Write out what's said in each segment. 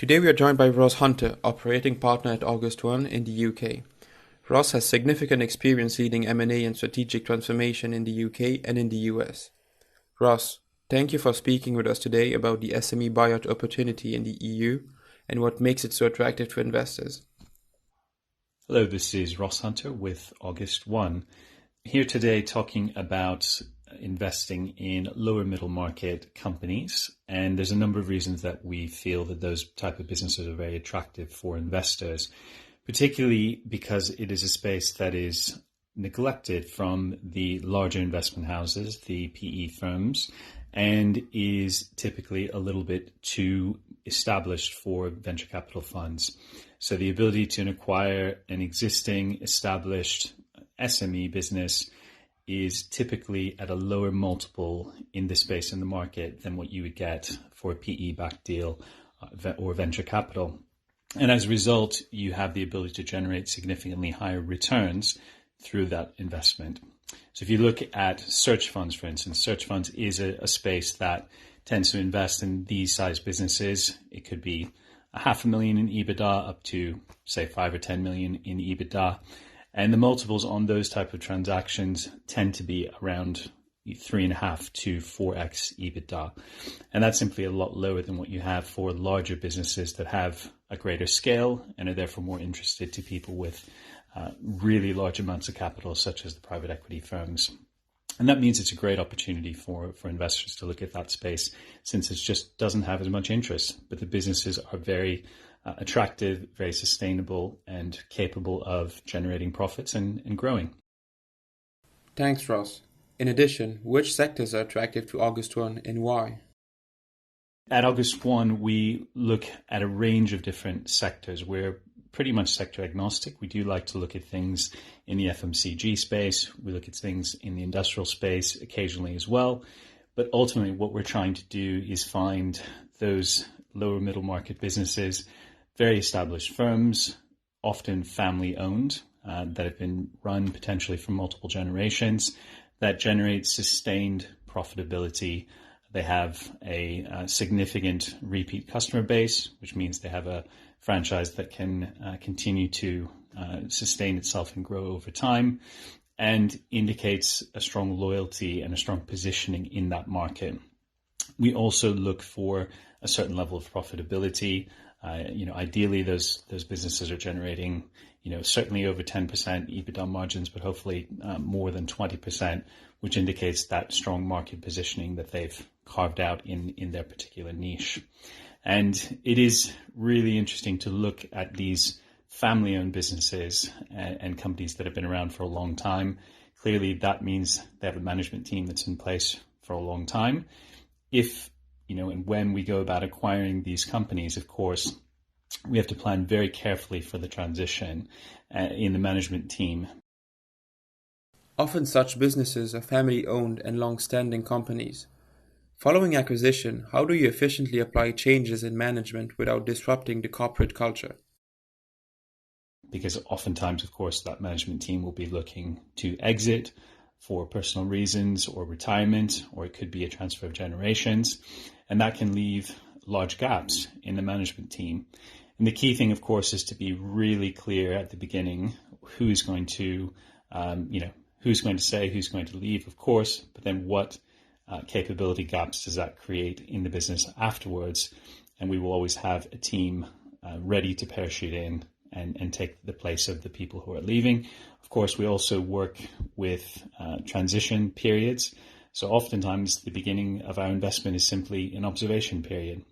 Today we are joined by Ross Hunter, operating partner at August One in the UK. Ross has significant experience leading M&A and strategic transformation in the UK and in the US. Ross, thank you for speaking with us today about the SME buyout opportunity in the EU and what makes it so attractive to investors. Hello, this is Ross Hunter with August One. Here today talking about investing in lower middle market companies, and there's a number of reasons that we feel that those type of businesses are very attractive for investors, particularly because it is a space that is neglected from the larger investment houses, the PE firms, and is typically a little bit too established for venture capital funds. So the ability to acquire an existing established SME business is typically at a lower multiple in this space in the market than what you would get for a PE-backed deal or venture capital. And as a result, you have the ability to generate significantly higher returns through that investment. So if you look at search funds, for instance, search funds is a space that tends to invest in these size businesses. It could be $500,000 in EBITDA up to, say, 5 or 10 million in EBITDA. And the multiples on those type of transactions tend to be around 3.5 to 4x EBITDA. And that's simply a lot lower than what you have for larger businesses that have a greater scale and are therefore more interested to people with really large amounts of capital, such as the private equity firms. And that means it's a great opportunity for investors to look at that space, since it just doesn't have as much interest. But the businesses are very attractive, very sustainable, and capable of generating profits and growing. Thanks, Ross. In addition, which sectors are attractive to August One and why? At August One, we look at a range of different sectors. We're pretty much sector agnostic. We do like to look at things in the FMCG space. We look at things in the industrial space occasionally as well. But ultimately, what we're trying to do is find those lower middle market businesses, very established firms, often family owned, that have been run potentially for multiple generations, that generate sustained profitability. They have a significant repeat customer base, which means they have a franchise that can continue to sustain itself and grow over time, and indicates a strong loyalty and a strong positioning in that market. We also look for a certain level of profitability. Ideally, those businesses are generating, certainly over 10% EBITDA margins, but hopefully more than 20%, which indicates that strong market positioning that they've carved out in their particular niche. And it is really interesting to look at these family-owned businesses and companies that have been around for a long time. Clearly, that means they have a management team that's in place for a long time. If, and when we go about acquiring these companies, of course, we have to plan very carefully for the transition in the management team. Often such businesses are family-owned and long-standing companies. Following acquisition, how do you efficiently apply changes in management without disrupting the corporate culture? Because oftentimes, of course, that management team will be looking to exit for personal reasons or retirement, or it could be a transfer of generations. And that can leave large gaps in the management team. And the key thing, of course, is to be really clear at the beginning who's going to, who's going to say, who's going to leave, of course, but then what capability gaps does that create in the business afterwards? And we will always have a team ready to parachute in and take the place of the people who are leaving. Of course, we also work with transition periods. So oftentimes the beginning of our investment is simply an observation period.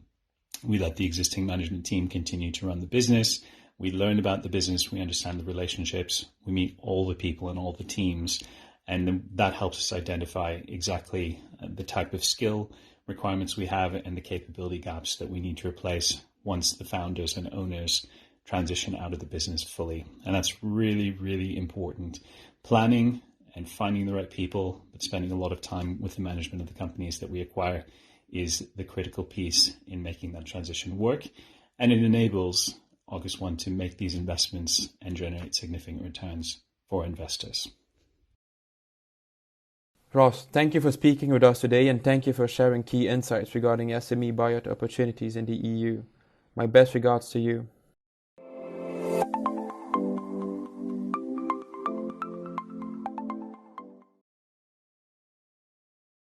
We let the existing management team continue to run the business. We learn about the business. We understand the relationships. We meet all the people and all the teams. And that helps us identify exactly the type of skill requirements we have and the capability gaps that we need to replace once the founders and owners transition out of the business fully. And that's really, really important. Planning and finding the right people, but spending a lot of time with the management of the companies that we acquire is the critical piece in making that transition work. And it enables August One to make these investments and generate significant returns for investors. Ross, thank you for speaking with us today and thank you for sharing key insights regarding SME buyout opportunities in the EU. My best regards to you.